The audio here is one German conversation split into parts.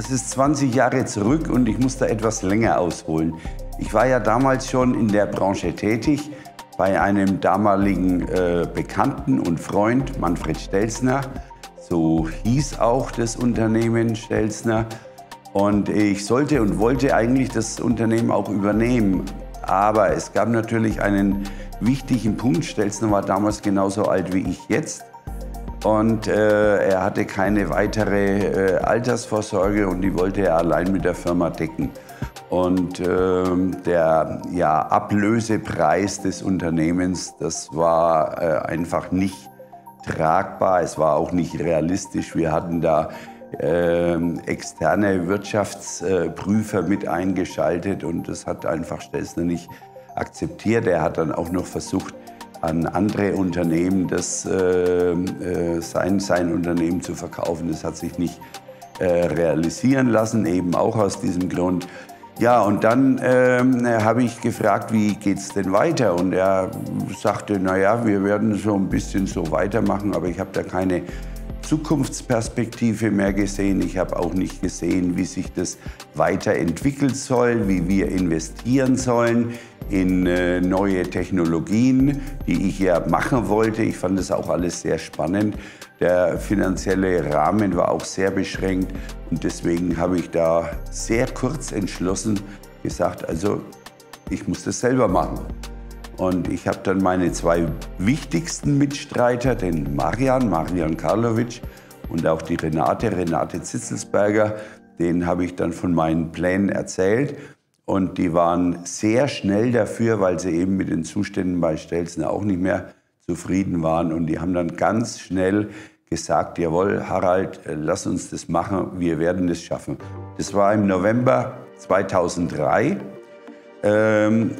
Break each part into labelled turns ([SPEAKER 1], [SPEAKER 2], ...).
[SPEAKER 1] das ist 20 Jahre zurück und ich muss da etwas länger ausholen. Ich war ja damals schon in der Branche tätig, bei einem damaligen Bekannten und Freund, Manfred Stelzner. So hieß auch das Unternehmen Stelzner. Und ich sollte und wollte eigentlich das Unternehmen auch übernehmen. Aber es gab natürlich einen wichtigen Punkt. Stelzner war damals genauso alt wie ich jetzt. Und er hatte keine weitere Altersvorsorge und die wollte er allein mit der Firma decken. Und der Ablösepreis des Unternehmens, das war einfach nicht tragbar. Es war auch nicht realistisch. Wir hatten da externe Wirtschaftsprüfer mit eingeschaltet und das hat einfach Stelzner nicht akzeptiert. Er hat dann auch noch versucht, an andere Unternehmen sein Unternehmen zu verkaufen. Das hat sich nicht realisieren lassen, eben auch aus diesem Grund. Ja, und dann habe ich gefragt, wie geht's denn weiter? Und er sagte, naja, wir werden so ein bisschen so weitermachen, aber ich habe da keine Zukunftsperspektive mehr gesehen. Ich habe auch nicht gesehen, wie sich das weiterentwickeln soll, wie wir investieren sollen in neue Technologien, die ich ja machen wollte. Ich fand das auch alles sehr spannend. Der finanzielle Rahmen war auch sehr beschränkt und deswegen habe ich da sehr kurz entschlossen gesagt, also ich muss das selber machen. Und ich habe dann meine zwei wichtigsten Mitstreiter, den Marian Karlovic und auch die Renate Zitzelsberger, denen habe ich dann von meinen Plänen erzählt. Und die waren sehr schnell dafür, weil sie eben mit den Zuständen bei Stelzner auch nicht mehr zufrieden waren. Und die haben dann ganz schnell gesagt, jawohl, Harald, lass uns das machen, wir werden das schaffen. Das war im November 2003.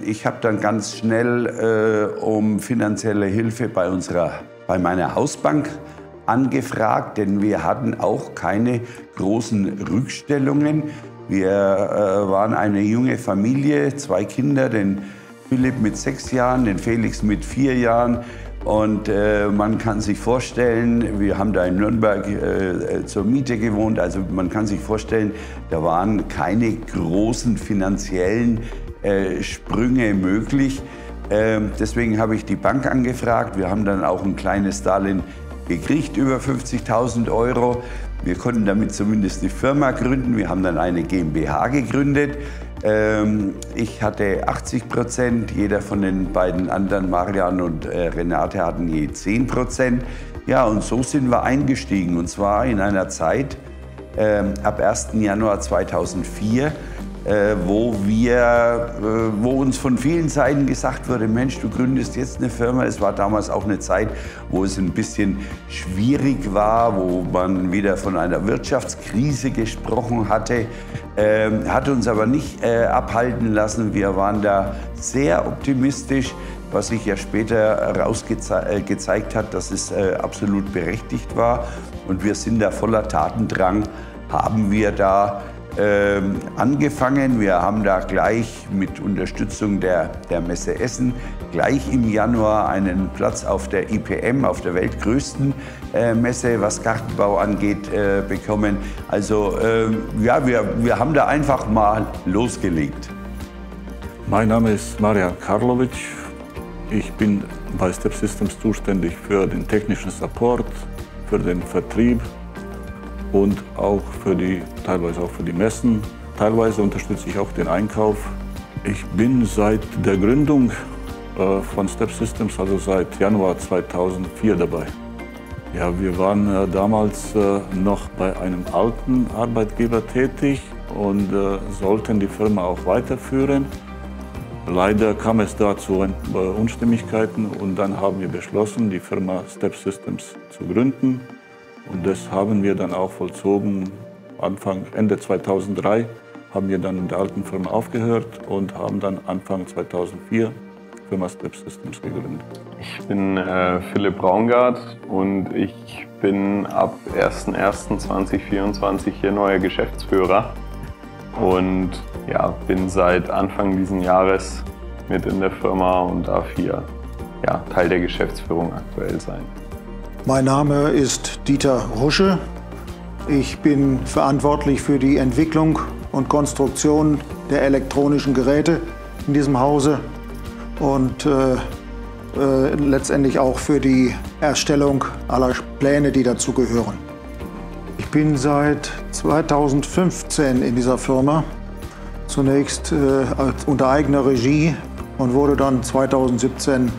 [SPEAKER 1] Ich habe dann ganz schnell um finanzielle Hilfe bei meiner Hausbank angefragt, denn wir hatten auch keine großen Rückstellungen. Wir waren eine junge Familie, 2 Kinder, den Philipp mit 6 Jahren, den Felix mit 4 Jahren. Und man kann sich vorstellen, wir haben da in Nürnberg zur Miete gewohnt, also man kann sich vorstellen, da waren keine großen finanziellen Sprünge möglich. Deswegen habe ich die Bank angefragt. Wir haben dann auch ein kleines Darlehen gekriegt, über 50.000 €. Wir konnten damit zumindest die Firma gründen. Wir haben dann eine GmbH gegründet. Ich hatte 80%, jeder von den beiden anderen, Marian und Renate, hatten je 10%. Ja, und so sind wir eingestiegen. Und zwar in einer Zeit ab 1. Januar 2004, wo uns von vielen Seiten gesagt wurde, Mensch, du gründest jetzt eine Firma. Es war damals auch eine Zeit, wo es ein bisschen schwierig war, wo man wieder von einer Wirtschaftskrise gesprochen hatte. Hat uns aber nicht abhalten lassen. Wir waren da sehr optimistisch, was sich ja später gezeigt hat, dass es absolut berechtigt war. Und wir sind da voller Tatendrang, haben wir da angefangen. Wir haben da gleich mit Unterstützung der Messe Essen gleich im Januar einen Platz auf der IPM, auf der weltgrößten Messe, was Gartenbau angeht, bekommen. Also ja, wir haben da einfach mal losgelegt.
[SPEAKER 2] Mein Name ist Marian Karlovic. Ich bin bei Step Systems zuständig für den technischen Support, für den Vertrieb und auch teilweise auch für die Messen. Teilweise unterstütze ich auch den Einkauf. Ich bin seit der Gründung von Step Systems, also seit Januar 2004 dabei. Ja, wir waren damals noch bei einem alten Arbeitgeber tätig und sollten die Firma auch weiterführen. Leider kam es da zu Unstimmigkeiten und dann haben wir beschlossen, die Firma Step Systems zu gründen. Und das haben wir dann auch vollzogen. Ende 2003 haben wir dann in der alten Firma aufgehört und haben dann Anfang 2004 Firma Step Systems gegründet.
[SPEAKER 3] Ich bin Philipp Braungart und ich bin ab 01.01.2024 hier neuer Geschäftsführer und ja, bin seit Anfang dieses Jahres mit in der Firma und darf hier Teil der Geschäftsführung aktuell sein.
[SPEAKER 4] Mein Name ist Dieter Rusche. Ich bin verantwortlich für die Entwicklung und Konstruktion der elektronischen Geräte in diesem Hause und letztendlich auch für die Erstellung aller Pläne, die dazugehören. Ich bin seit 2015 in dieser Firma, zunächst unter eigener Regie und wurde dann 2017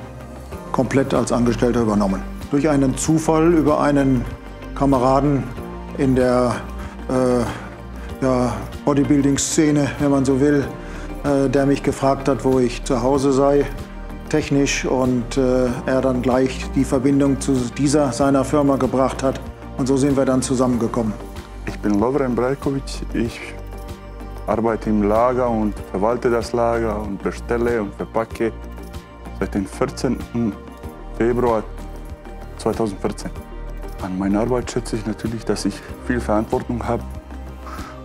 [SPEAKER 4] komplett als Angestellter übernommen. Durch einen Zufall über einen Kameraden in der Bodybuilding-Szene, wenn man so will, der mich gefragt hat, wo ich zu Hause sei, technisch, und er dann gleich die Verbindung zu seiner Firma gebracht hat. Und so sind wir dann zusammengekommen.
[SPEAKER 5] Ich bin Lovren Brajkovic. Ich arbeite im Lager und verwalte das Lager und bestelle und verpacke seit dem 14. Februar 2014. An meiner Arbeit schätze ich natürlich, dass ich viel Verantwortung habe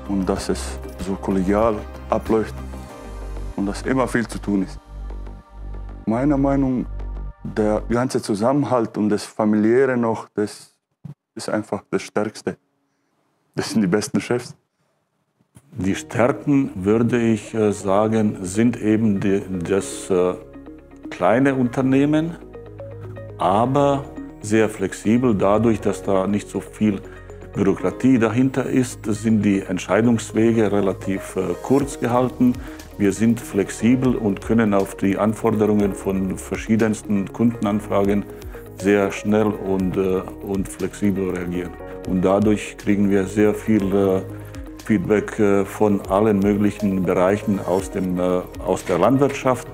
[SPEAKER 5] und dass es so kollegial abläuft und dass immer viel zu tun ist. Meiner Meinung nach, der ganze Zusammenhalt und das Familiäre noch, das ist einfach das Stärkste. Das sind die besten Chefs.
[SPEAKER 2] Die Stärken, würde ich sagen, sind eben das kleine Unternehmen, aber sehr flexibel. Dadurch, dass da nicht so viel Bürokratie dahinter ist, sind die Entscheidungswege relativ kurz gehalten. Wir sind flexibel und können auf die Anforderungen von verschiedensten Kundenanfragen sehr schnell und flexibel reagieren. Und dadurch kriegen wir sehr viel Feedback von allen möglichen Bereichen aus der Landwirtschaft.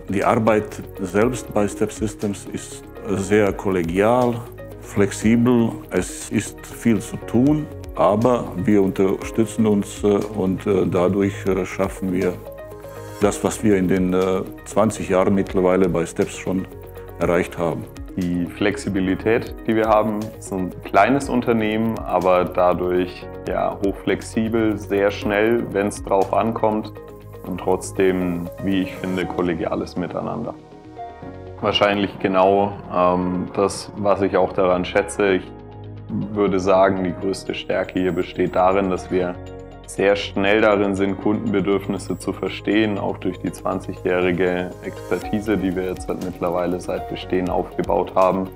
[SPEAKER 2] Die Arbeit selbst bei Step Systems ist sehr kollegial, flexibel. Es ist viel zu tun, aber wir unterstützen uns und dadurch schaffen wir das, was wir in den 20 Jahren mittlerweile bei Steps schon erreicht haben.
[SPEAKER 3] Die Flexibilität, die wir haben, ist ein kleines Unternehmen, aber dadurch hochflexibel, sehr schnell, wenn es drauf ankommt, und trotzdem, wie ich finde, kollegiales Miteinander. Wahrscheinlich genau das, was ich auch daran schätze. Ich würde sagen, die größte Stärke hier besteht darin, dass wir sehr schnell darin sind, Kundenbedürfnisse zu verstehen, auch durch die 20-jährige Expertise, die wir jetzt mittlerweile seit Bestehen aufgebaut haben,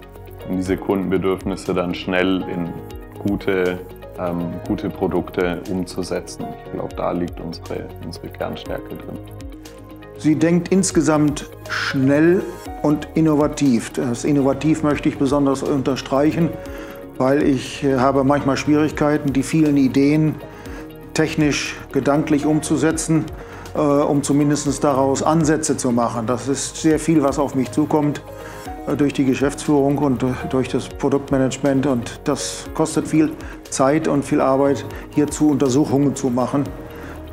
[SPEAKER 3] und diese Kundenbedürfnisse dann schnell in gute Produkte umzusetzen. Ich glaube, da liegt unsere Kernstärke drin.
[SPEAKER 4] Sie denkt insgesamt schnell und innovativ. Das Innovativ möchte ich besonders unterstreichen, weil ich habe manchmal Schwierigkeiten, die vielen Ideen technisch, gedanklich umzusetzen, um zumindest daraus Ansätze zu machen. Das ist sehr viel, was auf mich zukommt durch die Geschäftsführung und durch das Produktmanagement, und das kostet viel Zeit und viel Arbeit, hierzu Untersuchungen zu machen,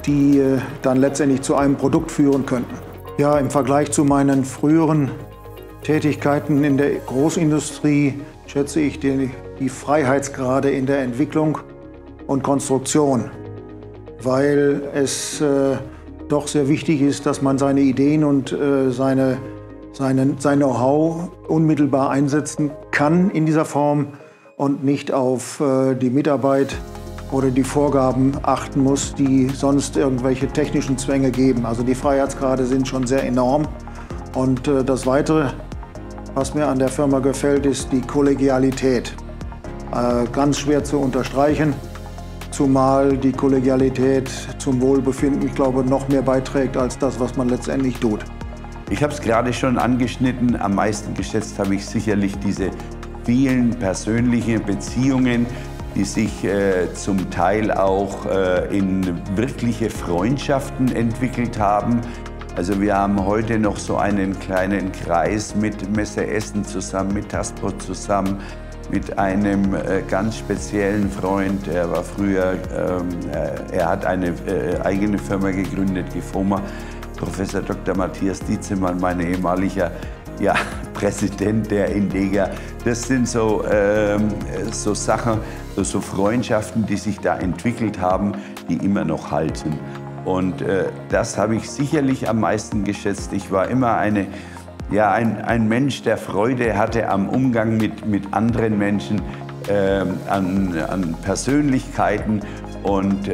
[SPEAKER 4] die dann letztendlich zu einem Produkt führen könnten. Ja, im Vergleich zu meinen früheren Tätigkeiten in der Großindustrie schätze ich die Freiheitsgrade in der Entwicklung und Konstruktion, weil es doch sehr wichtig ist, dass man seine Ideen und sein Know-how unmittelbar einsetzen kann in dieser Form und nicht auf die Mitarbeit oder die Vorgaben achten muss, die sonst irgendwelche technischen Zwänge geben. Also die Freiheitsgrade sind schon sehr enorm. Und das Weitere, was mir an der Firma gefällt, ist die Kollegialität. Ganz schwer zu unterstreichen, zumal die Kollegialität zum Wohlbefinden, ich glaube, noch mehr beiträgt als das, was man letztendlich tut.
[SPEAKER 1] Ich habe es gerade schon angeschnitten, am meisten geschätzt habe ich sicherlich diese vielen persönlichen Beziehungen, die sich zum Teil auch in wirkliche Freundschaften entwickelt haben. Also wir haben heute noch so einen kleinen Kreis mit Messe Essen zusammen, mit Tasport zusammen, mit einem ganz speziellen Freund. Er war früher, er hat eine eigene Firma gegründet, die FOMA. Professor Dr. Matthias Dietzemann, mein ehemaliger Präsident der Indega. Das sind so Sachen, so Freundschaften, die sich da entwickelt haben, die immer noch halten. Und das habe ich sicherlich am meisten geschätzt. Ich war immer ein Mensch, der Freude hatte am Umgang mit anderen Menschen. an Persönlichkeiten. Und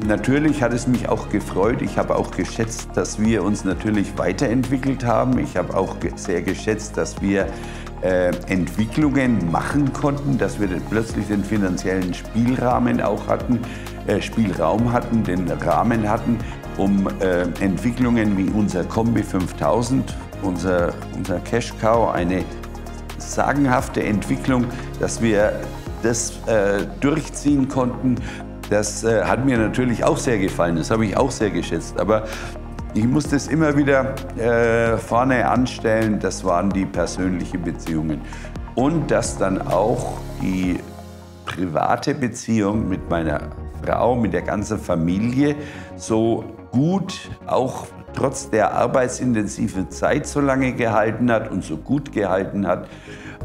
[SPEAKER 1] natürlich hat es mich auch gefreut. Ich habe auch geschätzt, dass wir uns natürlich weiterentwickelt haben. Ich habe auch sehr geschätzt, dass wir Entwicklungen machen konnten, dass wir plötzlich den finanziellen Spielrahmen auch hatten, den Rahmen hatten, um Entwicklungen wie unser Kombi 5000, unser Cash Cow, eine sagenhafte Entwicklung, dass wir das durchziehen konnten. Das hat mir natürlich auch sehr gefallen, das habe ich auch sehr geschätzt. Aber ich muss das immer wieder vorne anstellen, das waren die persönlichen Beziehungen. Und dass dann auch die private Beziehung mit meiner Frau, mit der ganzen Familie so gut, auch trotz der arbeitsintensiven Zeit so lange gehalten hat und so gut gehalten hat.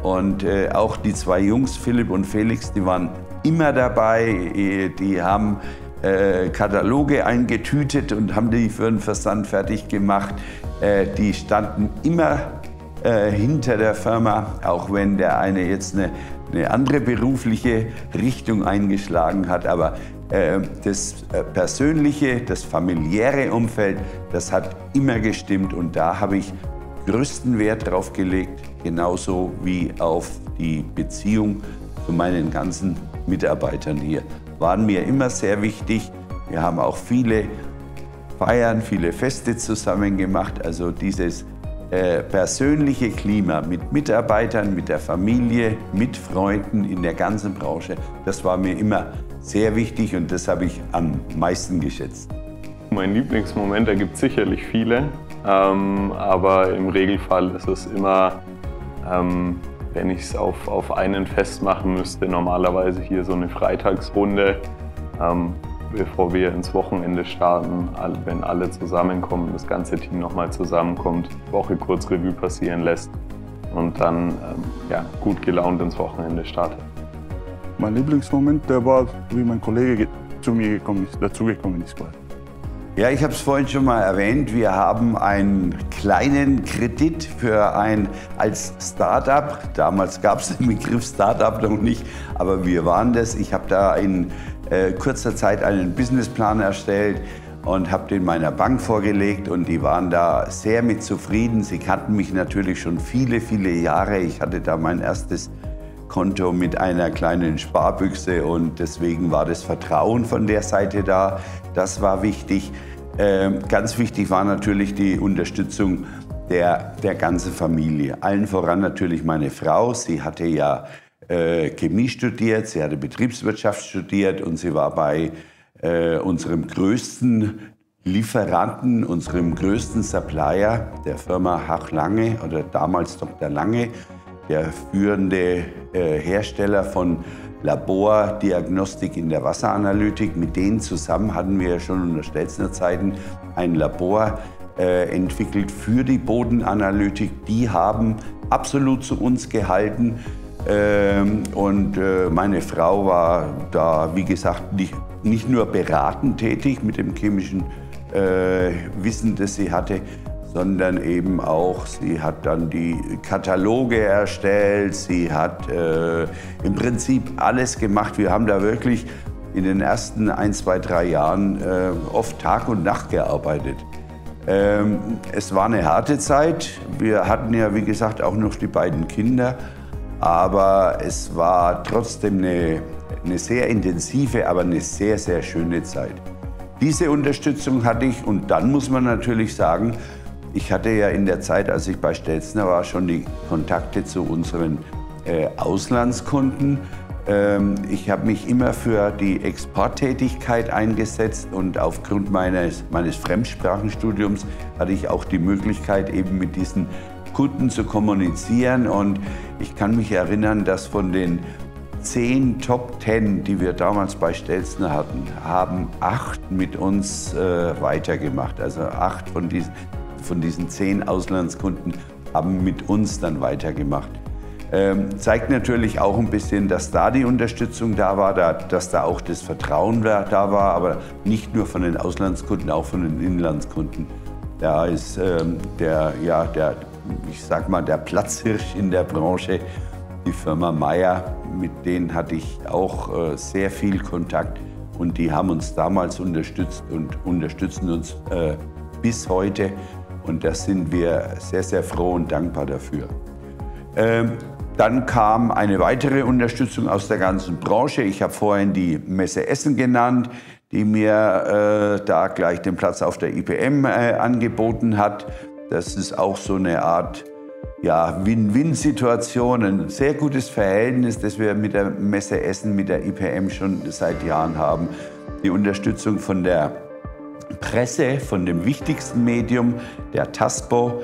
[SPEAKER 1] Und auch die zwei Jungs, Philipp und Felix, die waren immer dabei. Die haben Kataloge eingetütet und haben die für den Versand fertig gemacht. Die standen immer hinter der Firma, auch wenn der eine jetzt eine andere berufliche Richtung eingeschlagen hat. Aber das persönliche, das familiäre Umfeld, das hat immer gestimmt und da habe ich größten Wert drauf gelegt, genauso wie auf die Beziehung zu meinen ganzen Mitarbeitern hier. Waren mir immer sehr wichtig. Wir haben auch viele Feiern, viele Feste zusammen gemacht. Also dieses persönliche Klima mit Mitarbeitern, mit der Familie, mit Freunden in der ganzen Branche, das war mir immer sehr wichtig und das habe ich am meisten geschätzt.
[SPEAKER 3] Mein Lieblingsmoment, da gibt es sicherlich viele, aber im Regelfall ist es immer, wenn ich es auf einen festmachen müsste, normalerweise hier so eine Freitagsrunde, bevor wir ins Wochenende starten, wenn alle zusammenkommen, das ganze Team nochmal zusammenkommt, die Woche kurz Revue passieren lässt und dann gut gelaunt ins Wochenende startet.
[SPEAKER 5] Mein Lieblingsmoment, der war, wie mein Kollege zu mir dazugekommen ist.
[SPEAKER 1] Ja, ich habe es vorhin schon mal erwähnt, wir haben einen kleinen Kredit für als Start-up, damals gab es den Begriff Start-up noch nicht, aber wir waren das. Ich habe da in kurzer Zeit einen Businessplan erstellt und habe den meiner Bank vorgelegt und die waren da sehr mit zufrieden. Sie kannten mich natürlich schon viele, viele Jahre. Ich hatte da mein erstes Konto mit einer kleinen Sparbüchse und deswegen war das Vertrauen von der Seite da. Das war wichtig. Ganz wichtig war natürlich die Unterstützung der ganzen Familie. Allen voran natürlich meine Frau. Sie hatte ja Chemie studiert, sie hatte Betriebswirtschaft studiert und sie war bei unserem größten Lieferanten, unserem größten Supplier, der Firma Hach Lange oder damals Dr. Lange, der führende Hersteller von Labordiagnostik in der Wasseranalytik. Mit denen zusammen hatten wir schon unter Stelzner Zeiten ein Labor entwickelt für die Bodenanalytik. Die haben absolut zu uns gehalten. Und meine Frau war da, wie gesagt, nicht nur beratend tätig mit dem chemischen Wissen, das sie hatte, sondern eben auch, sie hat dann die Kataloge erstellt, sie hat im Prinzip alles gemacht. Wir haben da wirklich in den ersten 1, 2, 3 Jahren oft Tag und Nacht gearbeitet. Es war eine harte Zeit. Wir hatten ja, wie gesagt, auch noch die beiden Kinder. Aber es war trotzdem eine sehr intensive, aber eine sehr, sehr schöne Zeit. Diese Unterstützung hatte ich und dann muss man natürlich sagen, ich hatte ja in der Zeit, als ich bei Stelzner war, schon die Kontakte zu unseren Auslandskunden. Ich habe mich immer für die Exporttätigkeit eingesetzt und aufgrund meines Fremdsprachenstudiums hatte ich auch die Möglichkeit, eben mit diesen Kunden zu kommunizieren. Und ich kann mich erinnern, dass von den 10 Top 10, die wir damals bei Stelzner hatten, haben 8 mit uns weitergemacht. Also 8 von diesen 10 Auslandskunden haben mit uns dann weitergemacht. Zeigt natürlich auch ein bisschen, dass da die Unterstützung da war, dass da auch das Vertrauen da war, aber nicht nur von den Auslandskunden, auch von den Inlandskunden. Da ist der Platzhirsch in der Branche, die Firma Meyer, mit denen hatte ich auch sehr viel Kontakt und die haben uns damals unterstützt und unterstützen uns bis heute und da sind wir sehr, sehr froh und dankbar dafür. Dann kam eine weitere Unterstützung aus der ganzen Branche. Ich habe vorhin die Messe Essen genannt, die mir da gleich den Platz auf der IPM angeboten hat. Das ist auch so eine Art Win-Win-Situation, ein sehr gutes Verhältnis, das wir mit der Messe Essen, mit der IPM schon seit Jahren haben. Die Unterstützung von der Presse, von dem wichtigsten Medium, der TASPO,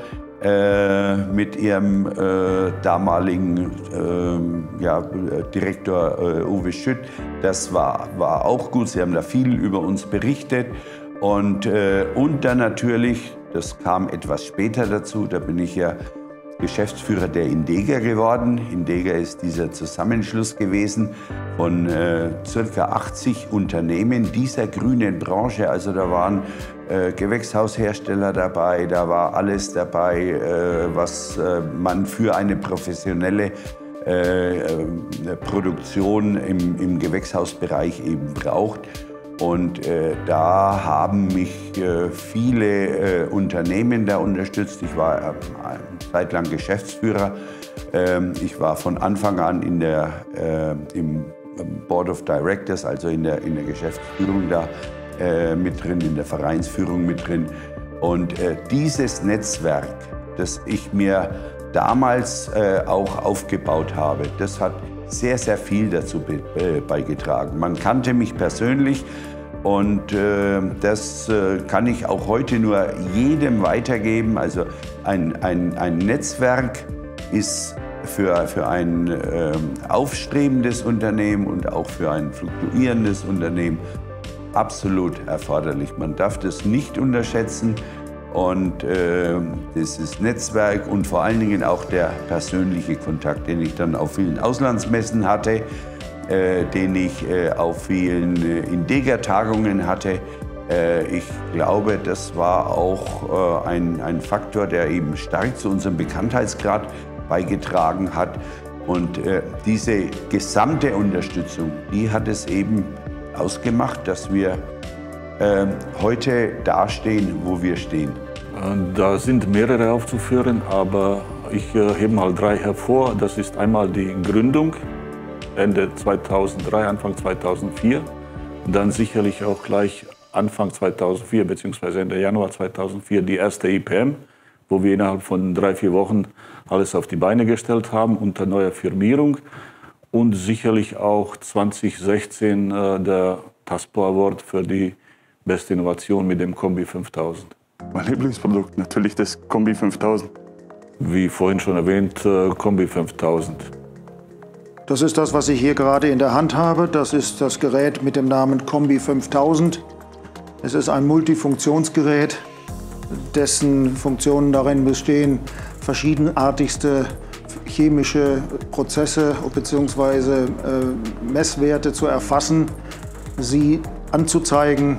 [SPEAKER 1] mit ihrem damaligen Direktor Uwe Schütt. Das war auch gut. Sie haben da viel über uns berichtet. Und dann natürlich, das kam etwas später dazu, da bin ich ja Geschäftsführer der Indega geworden. Indega ist dieser Zusammenschluss gewesen von ca. 80 Unternehmen dieser grünen Branche. Also da waren Gewächshaushersteller dabei, da war alles dabei, was man für eine professionelle Produktion im Gewächshausbereich eben braucht. Und da haben mich viele Unternehmen da unterstützt. Ich war eine Zeit lang Geschäftsführer. Ich war von Anfang an im Board of Directors, also in der Geschäftsführung da mit drin, in der Vereinsführung mit drin. Und dieses Netzwerk, das ich mir damals auch aufgebaut habe, das hat sehr, sehr viel dazu beigetragen. Man kannte mich persönlich und das kann ich auch heute nur jedem weitergeben. Also ein Netzwerk ist für ein aufstrebendes Unternehmen und auch für ein fluktuierendes Unternehmen absolut erforderlich. Man darf das nicht unterschätzen. Und dieses Netzwerk und vor allen Dingen auch der persönliche Kontakt, den ich dann auf vielen Auslandsmessen hatte, den ich auf vielen Indega-Tagungen hatte. Ich glaube, das war auch ein Faktor, der eben stark zu unserem Bekanntheitsgrad beigetragen hat. Und diese gesamte Unterstützung, die hat es eben ausgemacht, dass wir heute dastehen, wo wir stehen.
[SPEAKER 2] Da sind mehrere aufzuführen, aber ich hebe mal 3 hervor. Das ist einmal die Gründung Ende 2003, Anfang 2004. Dann sicherlich auch gleich Anfang 2004 bzw. Ende Januar 2004 die erste IPM, wo wir innerhalb von 3-4 Wochen alles auf die Beine gestellt haben unter neuer Firmierung. Und sicherlich auch 2016 der TASPO Award für die beste Innovation mit dem Kombi 5000.
[SPEAKER 5] Mein Lieblingsprodukt, natürlich das Kombi 5000.
[SPEAKER 2] Wie vorhin schon erwähnt, Kombi 5000.
[SPEAKER 4] Das ist das, was ich hier gerade in der Hand habe. Das ist das Gerät mit dem Namen Kombi 5000. Es ist ein Multifunktionsgerät, dessen Funktionen darin bestehen, verschiedenartigste chemische Prozesse bzw. Messwerte zu erfassen, sie anzuzeigen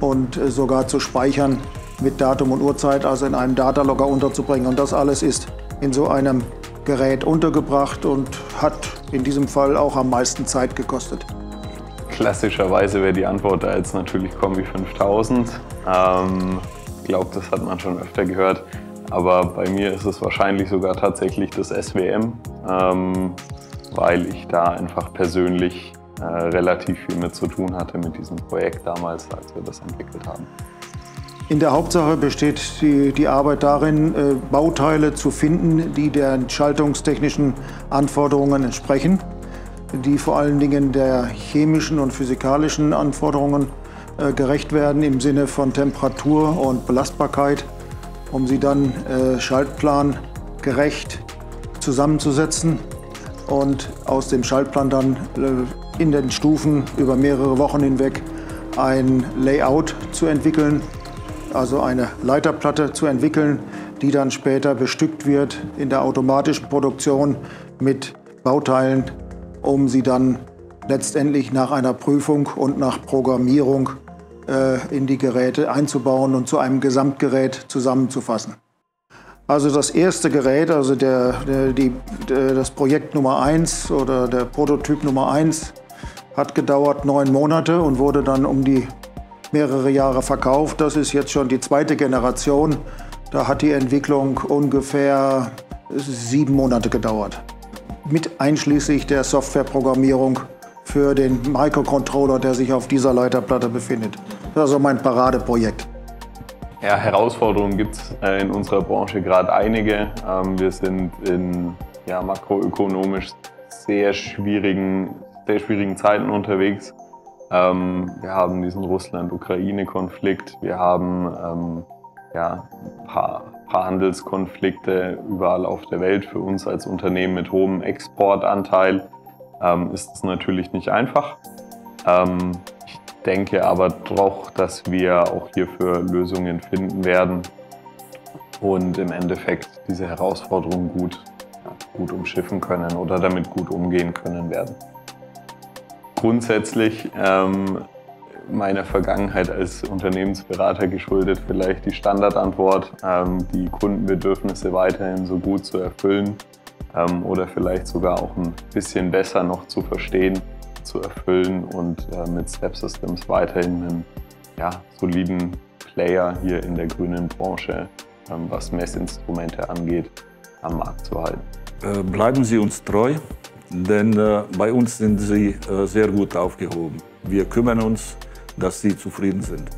[SPEAKER 4] und sogar zu speichern mit Datum und Uhrzeit, also in einem Datalogger unterzubringen. Und das alles ist in so einem Gerät untergebracht und hat in diesem Fall auch am meisten Zeit gekostet.
[SPEAKER 3] Klassischerweise wäre die Antwort da jetzt natürlich Kombi 5000. Ich glaube, das hat man schon öfter gehört. Aber bei mir ist es wahrscheinlich sogar tatsächlich das SWM, weil ich da einfach persönlich relativ viel mit zu tun hatte mit diesem Projekt damals, als wir das entwickelt haben.
[SPEAKER 4] In der Hauptsache besteht die Arbeit darin, Bauteile zu finden, die den schaltungstechnischen Anforderungen entsprechen, die vor allen Dingen der chemischen und physikalischen Anforderungen gerecht werden im Sinne von Temperatur und Belastbarkeit, um sie dann schaltplangerecht zusammenzusetzen und aus dem Schaltplan dann in den Stufen über mehrere Wochen hinweg ein Layout zu entwickeln, also eine Leiterplatte zu entwickeln, die dann später bestückt wird in der automatischen Produktion mit Bauteilen, um sie dann letztendlich nach einer Prüfung und nach Programmierung in die Geräte einzubauen und zu einem Gesamtgerät zusammenzufassen. Also das erste Gerät, also das Projekt Nummer 1 oder der Prototyp Nummer 1 hat gedauert 9 Monate und wurde dann um die mehrere Jahre verkauft. Das ist jetzt schon die zweite Generation. Da hat die Entwicklung ungefähr 7 Monate gedauert. Mit einschließlich der Softwareprogrammierung für den Microcontroller, der sich auf dieser Leiterplatte befindet. Das ist also mein Paradeprojekt.
[SPEAKER 3] Ja, Herausforderungen gibt es in unserer Branche gerade einige. Wir sind in makroökonomisch sehr schwierigen Zeiten unterwegs. Wir haben diesen Russland-Ukraine-Konflikt, wir haben ein paar Handelskonflikte überall auf der Welt. Für uns als Unternehmen mit hohem Exportanteil ist es natürlich nicht einfach. Ich denke aber doch, dass wir auch hierfür Lösungen finden werden und im Endeffekt diese Herausforderungen gut umschiffen können oder damit gut umgehen können werden. Grundsätzlich meiner Vergangenheit als Unternehmensberater geschuldet vielleicht die Standardantwort, die Kundenbedürfnisse weiterhin so gut zu erfüllen oder vielleicht sogar auch ein bisschen besser noch zu verstehen, zu erfüllen und mit Step Systems weiterhin einen soliden Player hier in der grünen Branche, was Messinstrumente angeht, am Markt zu halten.
[SPEAKER 2] Bleiben Sie uns treu, denn bei uns sind Sie sehr gut aufgehoben. Wir kümmern uns, dass Sie zufrieden sind.